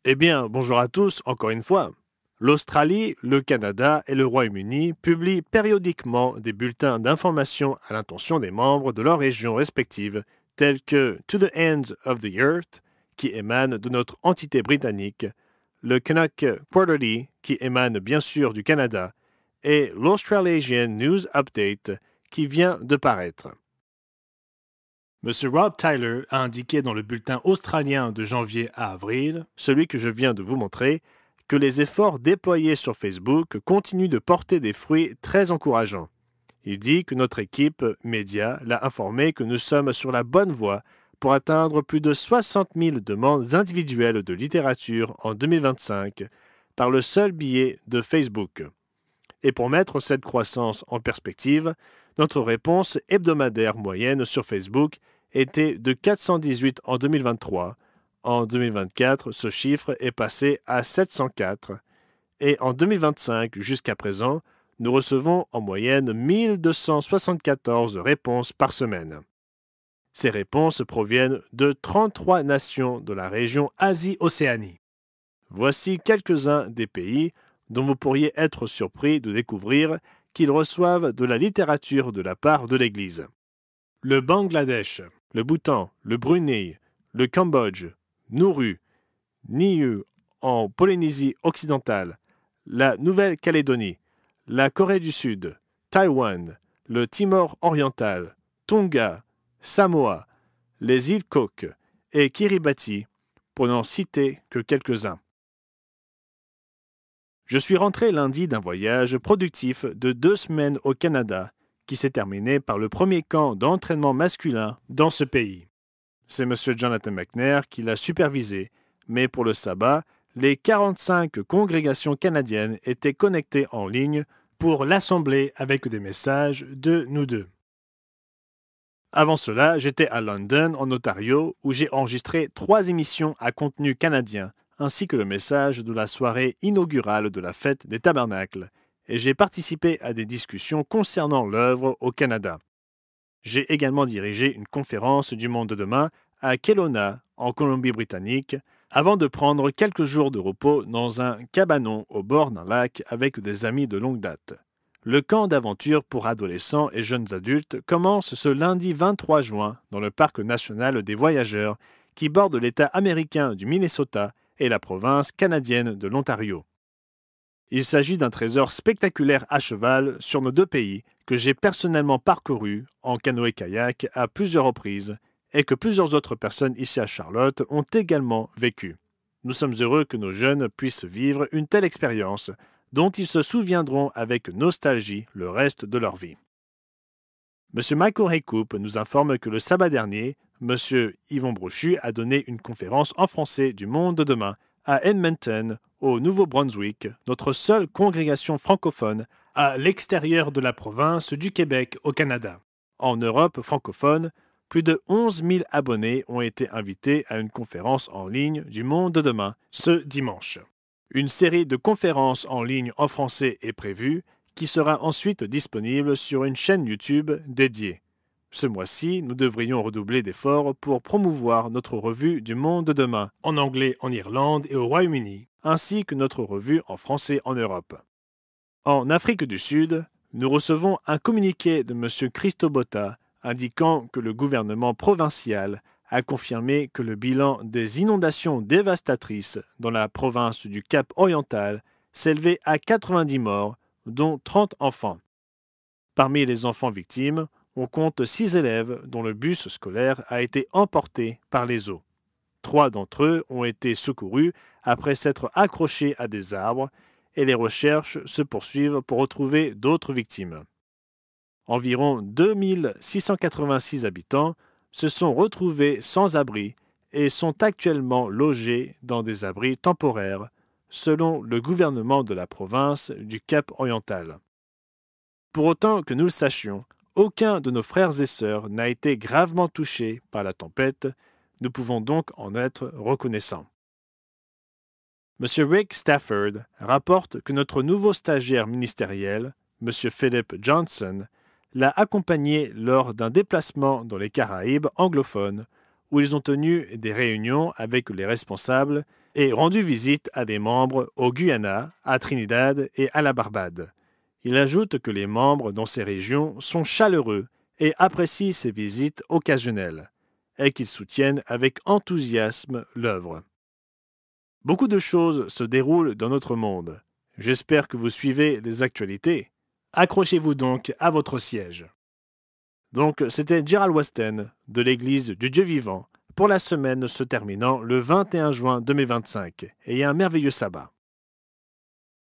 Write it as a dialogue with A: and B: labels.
A: Eh bien, bonjour à tous, encore une fois. L'Australie, le Canada et le Royaume-Uni publient périodiquement des bulletins d'information à l'intention des membres de leurs régions respectives, tels que To the Ends of the Earth, qui émane de notre entité britannique, le Canuck Quarterly, qui émane bien sûr du Canada, et l'Australasian News Update, qui vient de paraître. M. Rob Tyler a indiqué dans le bulletin australien de janvier à avril, celui que je viens de vous montrer, que les efforts déployés sur Facebook continuent de porter des fruits très encourageants. Il dit que notre équipe média l'a informé que nous sommes sur la bonne voie pour atteindre plus de 60 000 demandes individuelles de littérature en 2025 par le seul biais de Facebook. Et pour mettre cette croissance en perspective, notre réponse hebdomadaire moyenne sur Facebook était de 418 en 2023. En 2024, ce chiffre est passé à 704. Et en 2025, jusqu'à présent, nous recevons en moyenne 1274 réponses par semaine. Ces réponses proviennent de 33 nations de la région Asie-Océanie. Voici quelques-uns des pays dont vous pourriez être surpris de découvrir qu'ils reçoivent de la littérature de la part de l'Église. Le Bangladesh, le Bhoutan, le Brunei, le Cambodge, Nauru, Niue en Polynésie occidentale, la Nouvelle-Calédonie, la Corée du Sud, Taïwan, le Timor oriental, Tonga, Samoa, les îles Cook et Kiribati, pour n'en citer que quelques-uns. Je suis rentré lundi d'un voyage productif de 2 semaines au Canada qui s'est terminé par le premier camp d'entraînement masculin dans ce pays. C'est M. Jonathan McNair qui l'a supervisé, mais pour le sabbat, les 45 congrégations canadiennes étaient connectées en ligne pour l'assembler avec des messages de nous deux. Avant cela, j'étais à London, en Ontario, où j'ai enregistré 3 émissions à contenu canadien, ainsi que le message de la soirée inaugurale de la Fête des Tabernacles, et j'ai participé à des discussions concernant l'œuvre au Canada. J'ai également dirigé une conférence du Monde de demain à Kelowna, en Colombie-Britannique, avant de prendre quelques jours de repos dans un cabanon au bord d'un lac avec des amis de longue date. Le camp d'aventure pour adolescents et jeunes adultes commence ce lundi 23 juin dans le Parc national des voyageurs qui borde l'État américain du Minnesota et la province canadienne de l'Ontario. Il s'agit d'un trésor spectaculaire à cheval sur nos 2 pays que j'ai personnellement parcouru en canoë-kayak à plusieurs reprises et que plusieurs autres personnes ici à Charlotte ont également vécu. Nous sommes heureux que nos jeunes puissent vivre une telle expérience dont ils se souviendront avec nostalgie le reste de leur vie. M. Michael Haycoop nous informe que le sabbat dernier, M. Yvon Brochu a donné une conférence en français du Monde de demain à Edmonton, au Nouveau-Brunswick, notre seule congrégation francophone à l'extérieur de la province du Québec au Canada. En Europe francophone, plus de 11 000 abonnés ont été invités à une conférence en ligne du Monde de demain ce dimanche. Une série de conférences en ligne en français est prévue, qui sera ensuite disponible sur une chaîne YouTube dédiée. Ce mois-ci, nous devrions redoubler d'efforts pour promouvoir notre revue du Monde de demain en anglais en Irlande et au Royaume-Uni, ainsi que notre revue en français en Europe. En Afrique du Sud, nous recevons un communiqué de M. Christo Botha indiquant que le gouvernement provincial a confirmé que le bilan des inondations dévastatrices dans la province du Cap-Oriental s'élevait à 90 morts, dont 30 enfants. Parmi les enfants victimes, on compte 6 élèves dont le bus scolaire a été emporté par les eaux. 3 d'entre eux ont été secourus après s'être accrochés à des arbres et les recherches se poursuivent pour retrouver d'autres victimes. Environ 2686 habitants se sont retrouvés sans abri et sont actuellement logés dans des abris temporaires, selon le gouvernement de la province du Cap-Oriental. Pour autant que nous le sachions, aucun de nos frères et sœurs n'a été gravement touché par la tempête, nous pouvons donc en être reconnaissants. M. Rick Stafford rapporte que notre nouveau stagiaire ministériel, M. Philip Johnson, l'a accompagné lors d'un déplacement dans les Caraïbes anglophones, où ils ont tenu des réunions avec les responsables et rendu visite à des membres au Guyana, à Trinidad et à la Barbade. Il ajoute que les membres dans ces régions sont chaleureux et apprécient ces visites occasionnelles, et qu'ils soutiennent avec enthousiasme l'œuvre. Beaucoup de choses se déroulent dans notre monde. J'espère que vous suivez les actualités. Accrochez-vous donc à votre siège. Donc, c'était Gerald Weston de l'Église du Dieu vivant pour la semaine se terminant le 21 juin 2025. Et un merveilleux sabbat.